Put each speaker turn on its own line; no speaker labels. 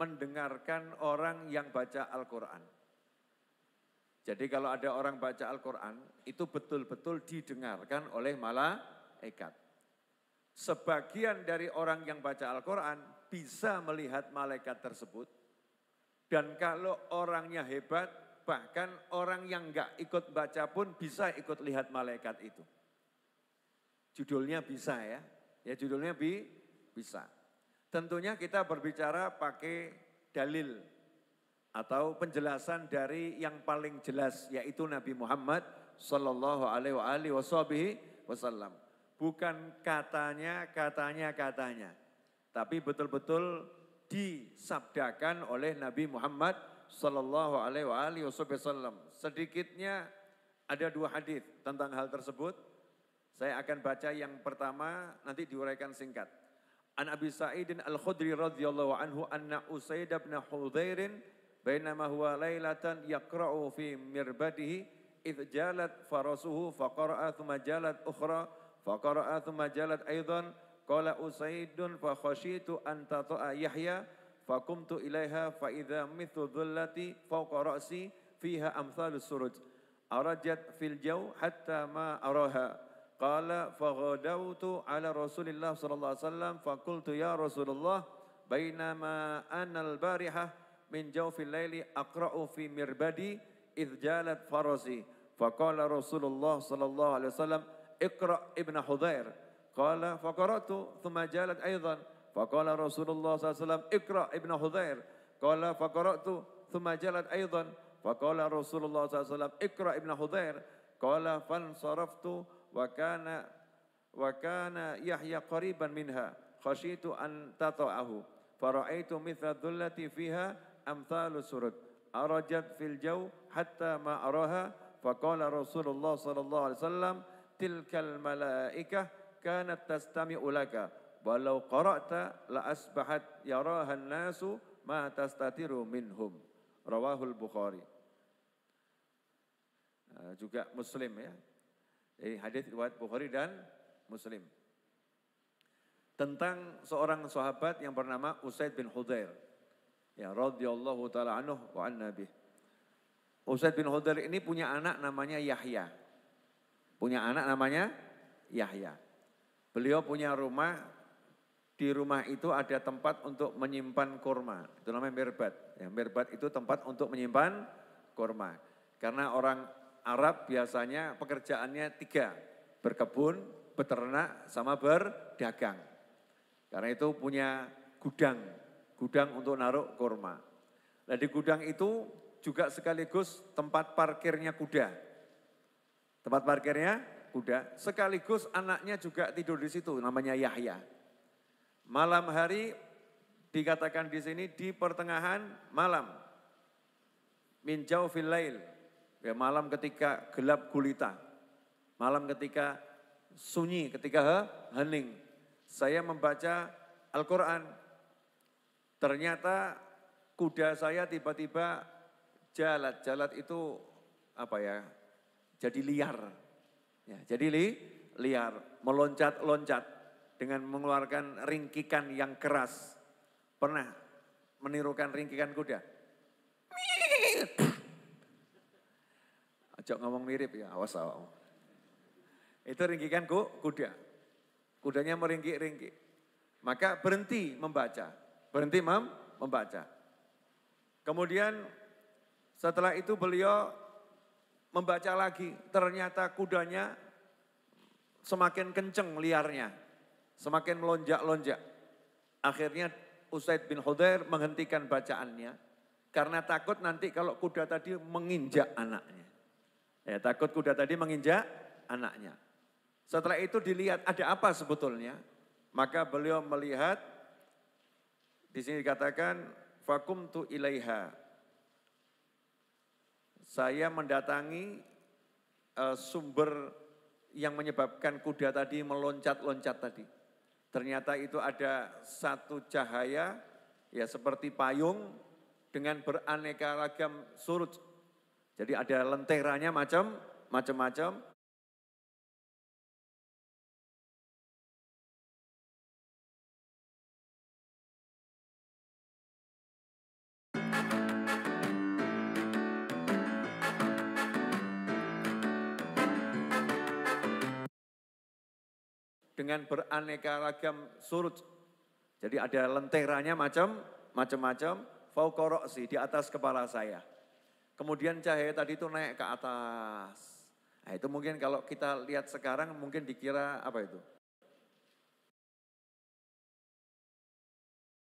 mendengarkan orang yang baca Al-Quran. Jadi kalau ada orang baca Al-Quran, itu betul-betul didengarkan oleh malaikat. Sebagian dari orang yang baca Al-Quran bisa melihat malaikat tersebut. Dan kalau orangnya hebat, bahkan orang yang enggak ikut baca pun bisa ikut lihat malaikat itu. Judulnya bisa ya, judulnya bisa. Tentunya kita berbicara pakai dalil atau penjelasan dari yang paling jelas, yaitu Nabi Muhammad Sallallahu Alaihi Wasallam. Bukan katanya, tapi betul-betul disabdakan oleh Nabi Muhammad Sallallahu Alaihi Wasallam. Sedikitnya ada 2 hadis tentang hal tersebut. Saya akan baca yang pertama, nanti diuraikan singkat. An Abi Sa'idin Al-Khudri radhiyallahu anhu anna Usaid bin Hudairin bainama huwa lailatan yaqra'u fi mirbadihi idh jalat farasuhu faqara'a thumma jalat ukhra faqara'a thumma jalat aidan qala Usaidun fa khashitu an tata'a Yahya faqumtu ilaiha fa idza mithlu dhullati fawqa ra'si fiha amsalus suruj arajat fil jaw hatta ma araha qala faghadawtu ala Rasulillah sallallahu alaihi wasallam faqultu ya Rasulullah bainama ana al-barihah min jawfil laili aqra'u fi mirbadi idh jalat farasi faqala Rasulullah sallallahu alaihi wasallam iqra' ibn Hudhair qala faqara'tu thumma jalat aidan faqala Rasulullah sallallahu alaihi wasallam iqra' ibn Hudhair qala faqara'tu thumma jalat aidan faqala Rasulullah sallallahu alaihi wasallam iqra' ibn Hudhair qala fansaraftu wa kana Yahya qariban minha khasyitu an tata'ahu fara'aitu mithla dhullati fiha amthalu surud arajat fil jaw hatta ma araha faqala Rasulullah sallallahu alaihi wasallam tilkal malaikah kanat tastami'u laka walau qara'ta la asbahat yaraha an-nasu ma tastatiru minhum rawahul Bukhari. Juga Muslim ya. Jadi hadis riwayat Bukhari dan Muslim. Tentang seorang sahabat yang bernama Usaid bin Hudhair. Ya, radhiyallahu taala anhu wa an nabi. Usaid bin Hudhair ini punya anak namanya Yahya. Punya anak namanya Yahya. Beliau punya rumah, di rumah itu ada tempat untuk menyimpan kurma. Itu namanya mirbat. Ya, mirbat itu tempat untuk menyimpan kurma. Karena orang Arab biasanya pekerjaannya 3, berkebun, beternak, sama berdagang. Karena itu punya gudang untuk naruh kurma. Nah di gudang itu juga sekaligus tempat parkirnya kuda. Tempat parkirnya kuda, sekaligus anaknya juga tidur di situ, namanya Yahya. Malam hari dikatakan di sini di pertengahan malam, min jawfil lail. Ya, malam ketika gelap gulita, malam ketika sunyi, ketika hening, saya membaca Al-Quran. Ternyata kuda saya tiba-tiba jalat itu apa ya? Jadi liar, ya, jadi liar, meloncat-loncat dengan mengeluarkan ringkikan yang keras. Pernah menirukan ringkikan kuda? Ajak ngomong mirip ya, awas awak. Itu ringkikan kuda. Kudanya meringkik-ringkik. Maka berhenti membaca. Membaca. Kemudian setelah itu beliau membaca lagi. Ternyata kudanya semakin kenceng liarnya. Semakin melonjak-lonjak. Akhirnya Usaid bin Hudhair menghentikan bacaannya. Karena takut nanti kalau kuda tadi menginjak anaknya. Ya, takut kuda tadi menginjak anaknya. Setelah itu dilihat ada apa sebetulnya. Maka beliau melihat, di sini dikatakan, fakumtu ilaiha. Saya mendatangi sumber yang menyebabkan kuda tadi meloncat-loncat tadi. Ternyata itu ada satu cahaya, ya seperti payung dengan beraneka ragam surut. Jadi ada lenteranya macam-macam. dengan beraneka ragam surut. Jadi ada lenteranya macam-macam, fauqa ra'si, di atas kepala saya. Kemudian cahaya tadi itu naik ke atas. Nah itu mungkin kalau kita lihat sekarang mungkin dikira apa itu?